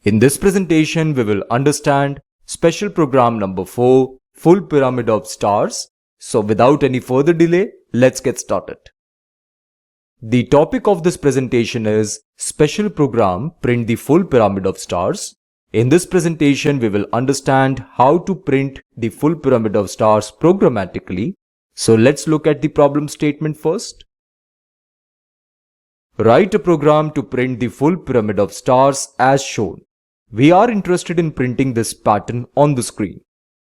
In this presentation, we will understand special program number 4, full pyramid of stars. So without any further delay, let's get started. The topic of this presentation is special program print the full pyramid of stars. In this presentation, we will understand how to print the full pyramid of stars programmatically. So let's look at the problem statement first. Write a program to print the full pyramid of stars as shown. We are interested in printing this pattern on the screen.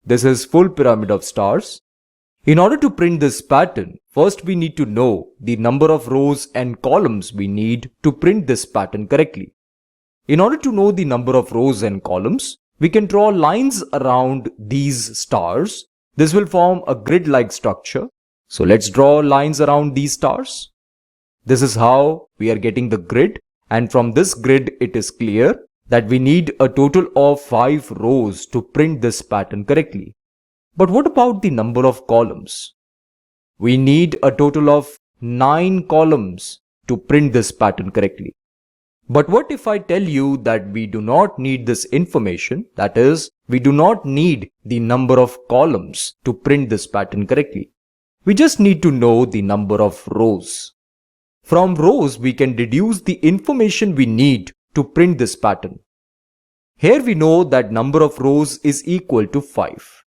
This is full pyramid of stars. In order to print this pattern, first we need to know the number of rows and columns we need to print this pattern correctly. In order to know the number of rows and columns, we can draw lines around these stars. This will form a grid-like structure. So let's draw lines around these stars. This is how we are getting the grid, and from this grid it is clear that we need a total of 5 rows to print this pattern correctly. But what about the number of columns? We need a total of 9 columns to print this pattern correctly. But what if I tell you that we do not need this information, that is, we do not need the number of columns to print this pattern correctly. We just need to know the number of rows. From rows, we can deduce the information we need to print this pattern. Here we know that number of rows is equal to 5.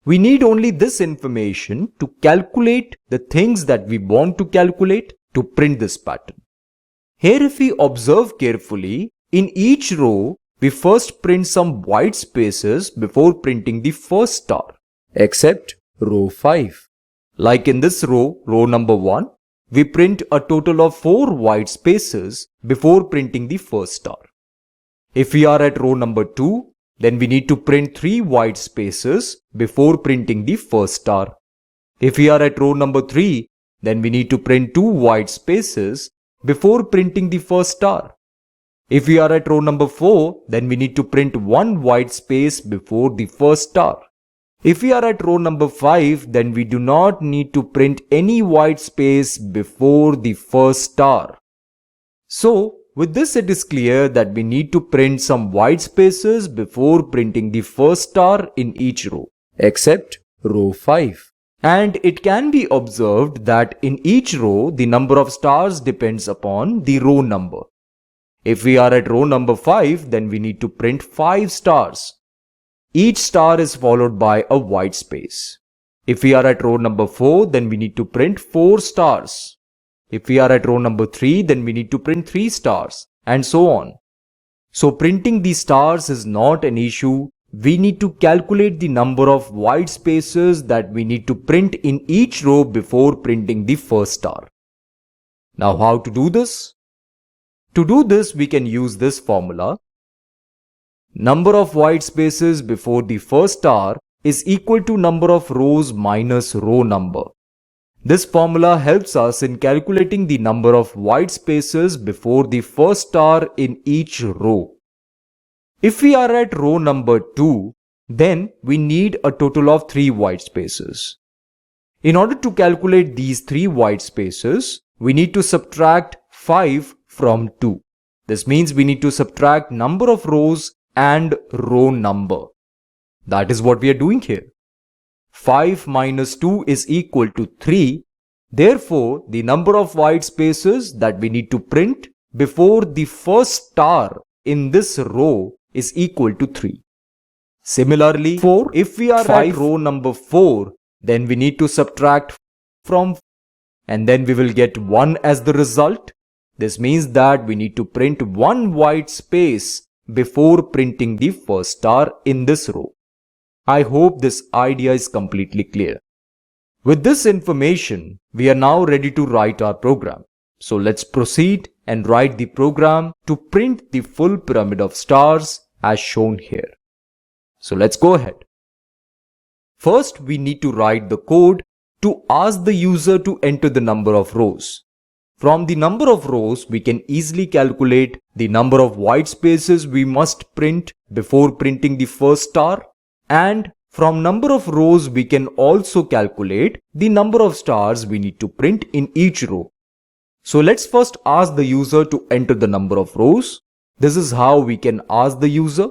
We need only this information to calculate the things that we want to calculate to print this pattern. Here if we observe carefully, in each row, we first print some white spaces before printing the first star, except row 5. Like in this row, row number 1, we print a total of 4 white spaces before printing the first star. If we are at row number 2, then we need to print 3 white spaces before printing the first star. If we are at row number 3, then we need to print 2 white spaces before printing the first star. If we are at row number 4, then we need to print 1 white space before the first star. If we are at row number 5, then we do not need to print any white space before the first star. So, with this it is clear that we need to print some white spaces before printing the first star in each row, except row 5. And it can be observed that in each row, the number of stars depends upon the row number. If we are at row number 5, then we need to print 5 stars. Each star is followed by a white space. If we are at row number 4, then we need to print 4 stars. If we are at row number 3, then we need to print 3 stars, and so on. So printing these stars is not an issue. We need to calculate the number of white spaces that we need to print in each row before printing the first star. Now how to do this? To do this, we can use this formula. Number of white spaces before the first star is equal to number of rows minus row number. This formula helps us in calculating the number of white spaces before the first star in each row. If we are at row number 2, then we need a total of 3 white spaces. In order to calculate these 3 white spaces, we need to subtract 5 from 2. This means we need to subtract number of rows and row number. That is what we are doing here. 5 minus 2 is equal to 3. Therefore, the number of white spaces that we need to print before the first star in this row is equal to 3. Similarly, if we are at row number 4, then we need to subtract from, and then we will get 1 as the result. This means that we need to print 1 white space before printing the first star in this row. I hope this idea is completely clear. With this information, we are now ready to write our program. So let's proceed and write the program to print the full pyramid of stars as shown here. So let's go ahead. First, we need to write the code to ask the user to enter the number of rows. From the number of rows, we can easily calculate the number of white spaces we must print before printing the first star, and from number of rows we can also calculate the number of stars we need to print in each row. So let's first ask the user to enter the number of rows. This is how we can ask the user.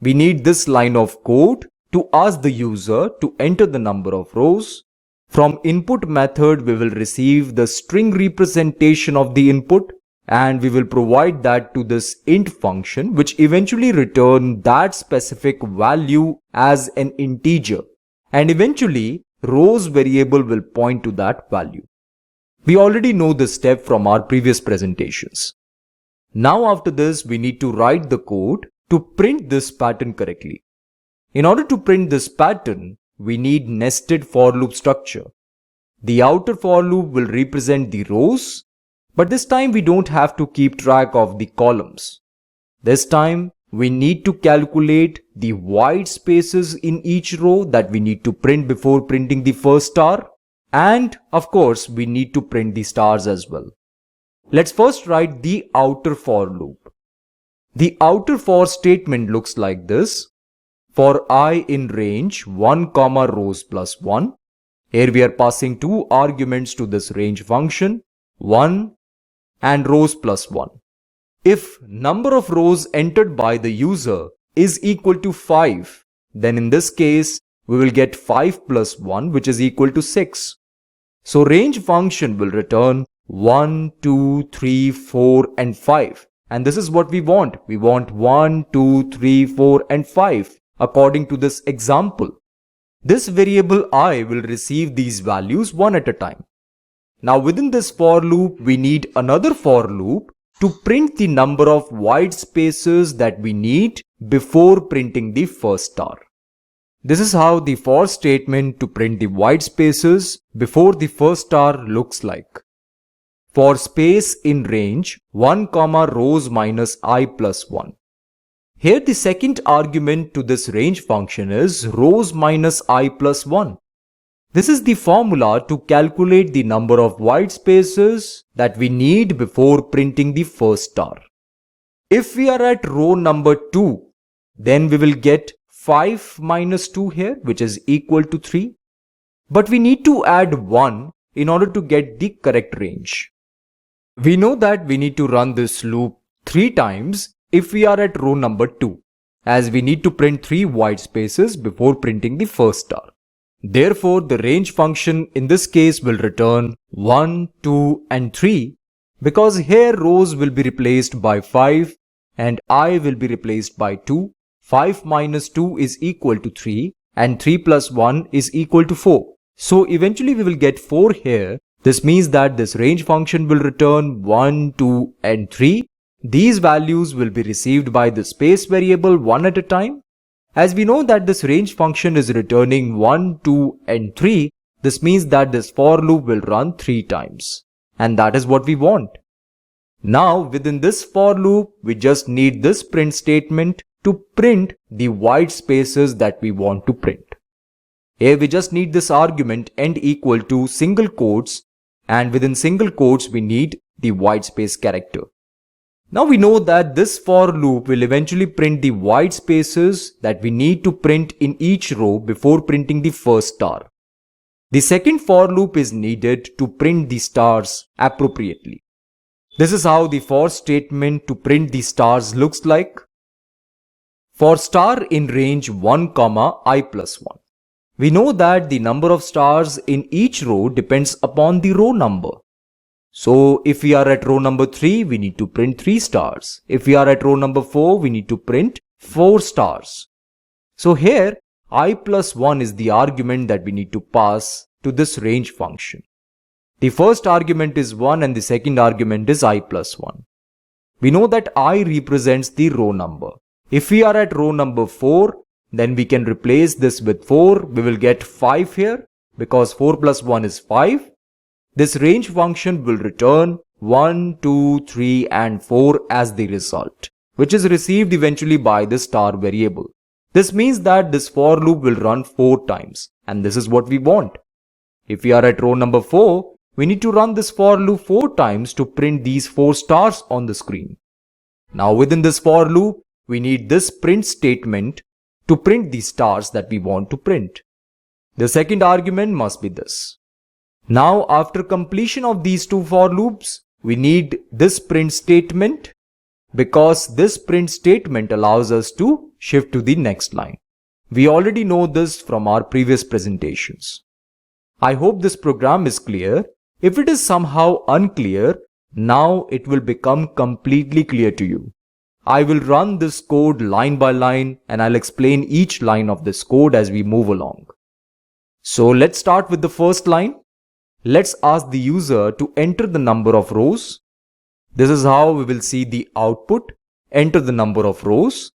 We need this line of code to ask the user to enter the number of rows. From input method, we will receive the string representation of the input, and we will provide that to this int function, which eventually return that specific value as an integer, and eventually rows variable will point to that value. We already know this step from our previous presentations. Now after this, we need to write the code to print this pattern correctly. In order to print this pattern, we need nested for loop structure. The outer for loop will represent the rows, but this time we don't have to keep track of the columns. This time we need to calculate the white spaces in each row that we need to print before printing the first star. And of course, we need to print the stars as well. Let's first write the outer for loop. The outer for statement looks like this. For I in range 1, rows plus 1. Here we are passing two arguments to this range function, 1 and rows plus 1. If number of rows entered by the user is equal to 5, then in this case, we will get 5 plus 1, which is equal to 6. So range function will return 1, 2, 3, 4 and 5. And this is what we want. We want 1, 2, 3, 4 and 5 according to this example. This variable I will receive these values one at a time. Now within this for loop, we need another for loop to print the number of white spaces that we need before printing the first star. This is how the for statement to print the white spaces before the first star looks like. For space in range 1, rows minus I plus 1. Here the second argument to this range function is rows minus I plus 1. This is the formula to calculate the number of white spaces that we need before printing the first star. If we are at row number 2, then we will get 5 minus 2 here, which is equal to 3. But we need to add 1 in order to get the correct range. We know that we need to run this loop 3 times if we are at row number 2, as we need to print 3 white spaces before printing the first star. Therefore, the range function in this case will return 1, 2 and 3 because here rows will be replaced by 5 and I will be replaced by 2. 5 minus 2 is equal to 3 and 3 plus 1 is equal to 4. So eventually we will get 4 here. This means that this range function will return 1, 2 and 3. These values will be received by the space variable one at a time. As we know that this range function is returning 1, 2 and 3, this means that this for loop will run 3 times. And that is what we want. Now within this for loop, we just need this print statement to print the white spaces that we want to print. Here we just need this argument end equal to single quotes, and within single quotes we need the white space character. Now we know that this for loop will eventually print the white spaces that we need to print in each row before printing the first star. The second for loop is needed to print the stars appropriately. This is how the for statement to print the stars looks like. For star in range 1, I plus 1. We know that the number of stars in each row depends upon the row number. So if we are at row number 3, we need to print 3 stars. If we are at row number 4, we need to print 4 stars. So here I plus 1 is the argument that we need to pass to this range function. The first argument is 1 and the second argument is I plus 1. We know that I represents the row number. If we are at row number 4, then we can replace this with 4. We will get 5 here because 4 plus 1 is 5. This range function will return 1, 2, 3 and 4 as the result, which is received eventually by the star variable. This means that this for loop will run 4 times, and this is what we want. If we are at row number 4, we need to run this for loop 4 times to print these 4 stars on the screen. Now within this for loop, we need this print statement to print the stars that we want to print. The second argument must be this. Now after completion of these 2 for loops, we need this print statement because this print statement allows us to shift to the next line. We already know this from our previous presentations. I hope this program is clear. If it is somehow unclear, now it will become completely clear to you. I will run this code line by line and I'll explain each line of this code as we move along. So let's start with the first line. Let's ask the user to enter the number of rows. This is how we will see the output. Enter the number of rows.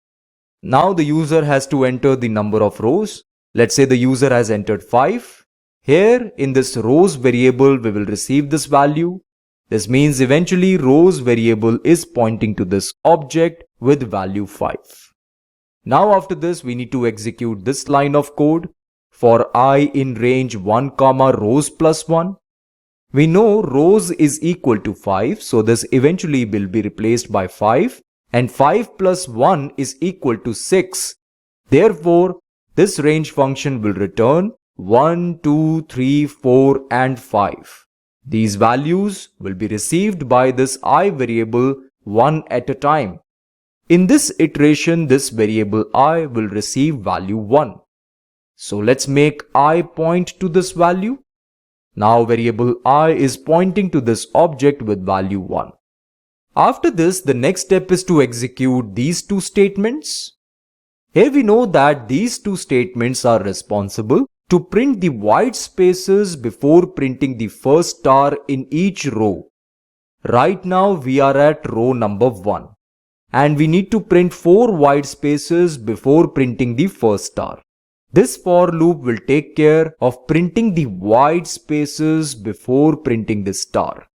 Now the user has to enter the number of rows. Let's say the user has entered 5. Here in this rows variable, we will receive this value. This means eventually rows variable is pointing to this object with value 5. Now after this, we need to execute this line of code for I in range 1, rows plus 1. We know rows is equal to 5, so this eventually will be replaced by 5, and 5 plus 1 is equal to 6. Therefore, this range function will return 1, 2, 3, 4 and 5. These values will be received by this I variable one at a time. In this iteration, this variable I will receive value 1. So let's make I point to this value. Now variable I is pointing to this object with value 1. After this, the next step is to execute these two statements. Here we know that these two statements are responsible to print the white spaces before printing the first star in each row. Right now we are at row number 1 and we need to print 4 white spaces before printing the first star. This for loop will take care of printing the white spaces before printing the star.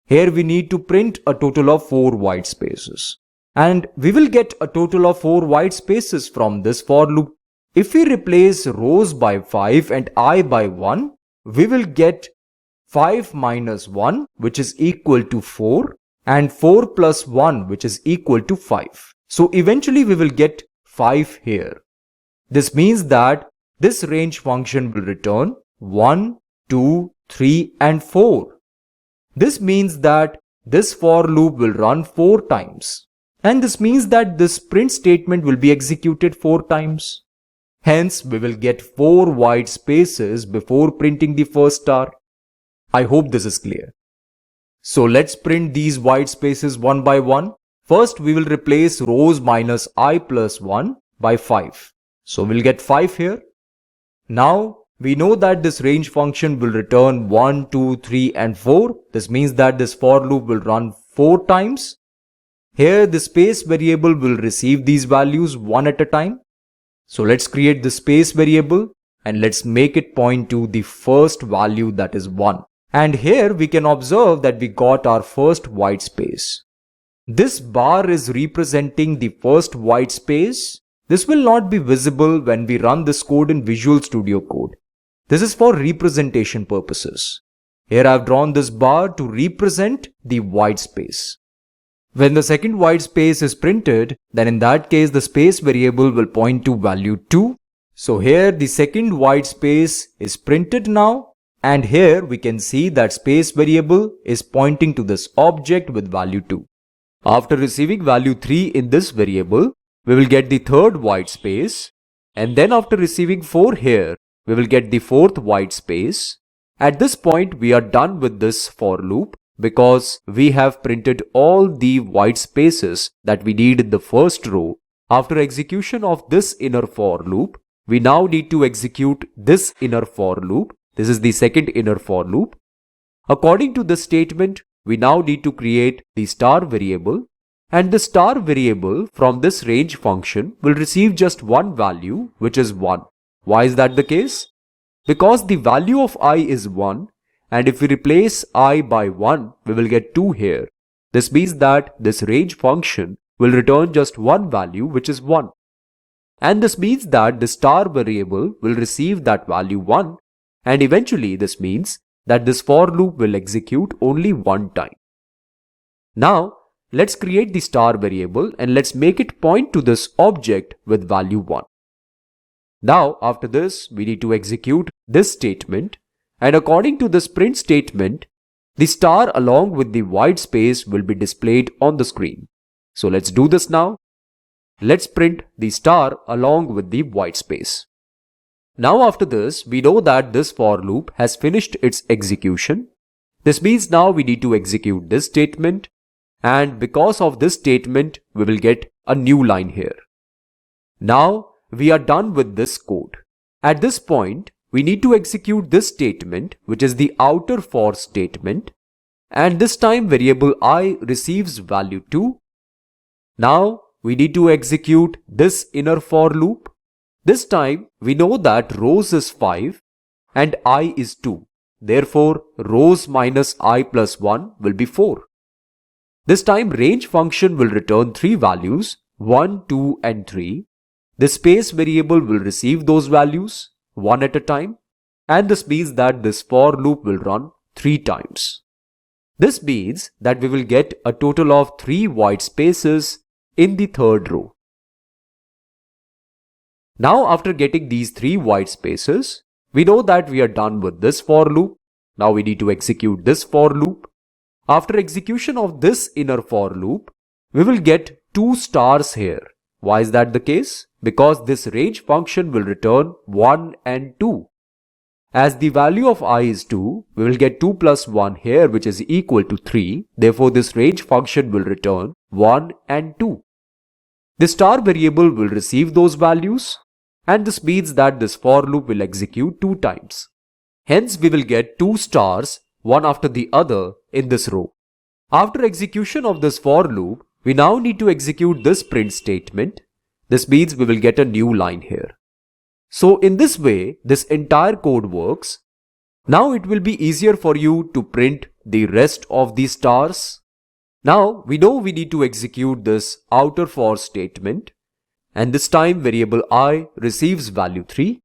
Here we need to print a total of 4 white spaces. And we will get a total of 4 white spaces from this for loop. If we replace rows by 5 and I by 1, we will get 5 minus 1, which is equal to 4, and 4 plus 1, which is equal to 5. So eventually we will get 5 here. This means that this range function will return 1, 2, 3 and 4. This means that this for loop will run 4 times. And this means that this print statement will be executed 4 times. Hence, we will get 4 white spaces before printing the first star. I hope this is clear. So let's print these white spaces one by one. First, we will replace rows minus I plus 1 by 5. So we'll get 5 here. Now, we know that this range function will return 1, 2, 3 and 4. This means that this for loop will run 4 times. Here, the space variable will receive these values one at a time. So let's create the space variable and let's make it point to the first value, that is 1. And here we can observe that we got our first white space. This bar is representing the first white space. This will not be visible when we run this code in Visual Studio Code. This is for representation purposes. Here I have drawn this bar to represent the white space. When the second white space is printed, then in that case the space variable will point to value 2. So here the second white space is printed now, and here we can see that space variable is pointing to this object with value 2. After receiving value 3 in this variable, we will get the third white space, and then after receiving 4 here, we will get the fourth white space. At this point we are done with this for loop, because we have printed all the white spaces that we need in the first row. After execution of this inner for loop, we now need to execute this inner for loop. This is the second inner for loop. According to this statement, we now need to create the star variable, and the star variable from this range function will receive just one value, which is 1. Why is that the case? Because the value of I is 1. And if we replace I by 1, we will get 2 here. This means that this range function will return just one value, which is 1. And this means that the star variable will receive that value 1. And eventually this means that this for loop will execute only one time. Now, let's create the star variable and let's make it point to this object with value 1. Now, after this, we need to execute this statement. And according to this print statement, the star along with the white space will be displayed on the screen. So let's do this now. Let's print the star along with the white space. Now after this, we know that this for loop has finished its execution. This means now we need to execute this statement, and because of this statement, we will get a new line here. Now we are done with this code. At this point, we need to execute this statement, which is the outer for statement, and this time variable I receives value 2. Now we need to execute this inner for loop. This time we know that rows is 5 and I is 2. Therefore, rows minus I plus 1 will be 4. This time range function will return 3 values, 1, 2 and 3. The space variable will receive those values one at a time, and this means that this for loop will run 3 times. This means that we will get a total of 3 white spaces in the third row. Now after getting these 3 white spaces, we know that we are done with this for loop. Now we need to execute this for loop. After execution of this inner for loop, we will get 2 stars here. Why is that the case? Because this range function will return 1 and 2. As the value of I is 2, we will get 2 plus 1 here, which is equal to 3. Therefore, this range function will return 1 and 2. The star variable will receive those values, and this means that this for loop will execute 2 times. Hence, we will get 2 stars, one after the other in this row. After execution of this for loop, we now need to execute this print statement. This means we will get a new line here. So in this way, this entire code works. Now it will be easier for you to print the rest of the stars. Now we know we need to execute this outer for statement, and this time variable I receives value 3.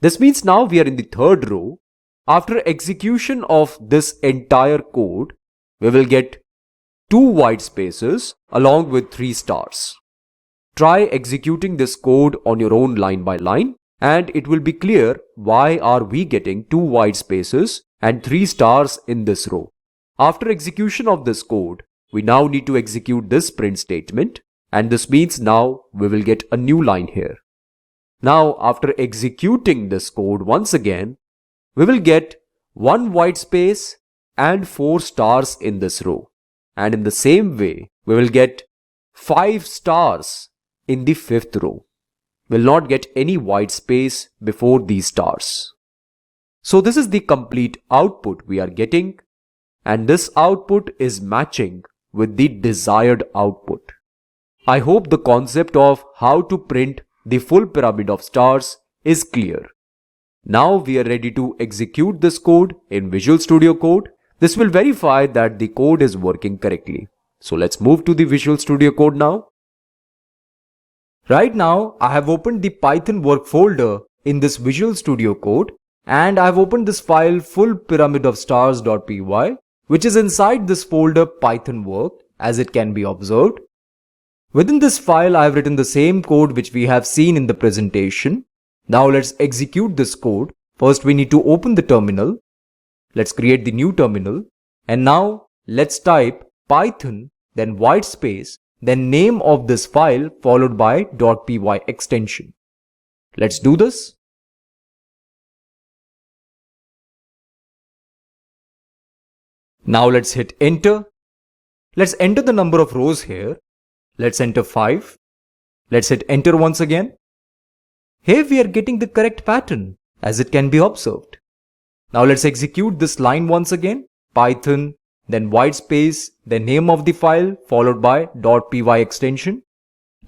This means now we are in the third row. After execution of this entire code, we will get 2 white spaces along with 3 stars. Try executing this code on your own line by line, and it will be clear why are we getting 2 white spaces and 3 stars in this row. After execution of this code, we now need to execute this print statement, and this means now we will get a new line here. Now after executing this code once again, we will get 1 white space and 4 stars in this row. And in the same way, we will get 5 stars in the 5th row. We will not get any white space before these stars. So this is the complete output we are getting, and this output is matching with the desired output. I hope the concept of how to print the full pyramid of stars is clear. Now we are ready to execute this code in Visual Studio Code. This will verify that the code is working correctly. So let's move to the Visual Studio Code now. Right now, I have opened the Python work folder in this Visual Studio Code, and I have opened this file fullpyramidofstars.py, which is inside this folder Python work, as it can be observed. Within this file, I have written the same code which we have seen in the presentation. Now let's execute this code. First, we need to open the terminal. Let's create the new terminal. And now let's type Python, then white space, then name of this file followed by .py extension. Let's do this. Now let's hit enter. Let's enter the number of rows here. Let's enter 5. Let's hit enter once again. Here we are getting the correct pattern, as it can be observed. Now let's execute this line once again. Python, then white space, then name of the file followed by .py extension.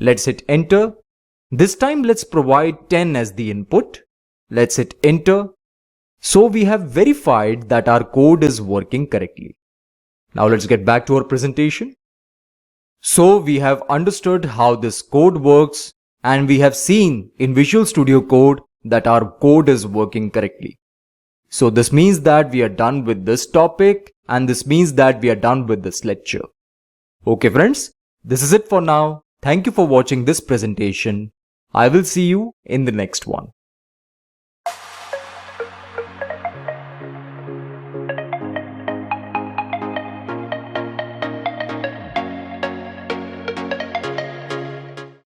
Let's hit enter. This time let's provide 10 as the input. Let's hit enter. So we have verified that our code is working correctly. Now let's get back to our presentation. So we have understood how this code works, and we have seen in Visual Studio Code that our code is working correctly. So this means that we are done with this topic, and this means that we are done with this lecture. Okay friends, this is it for now. Thank you for watching this presentation. I will see you in the next one.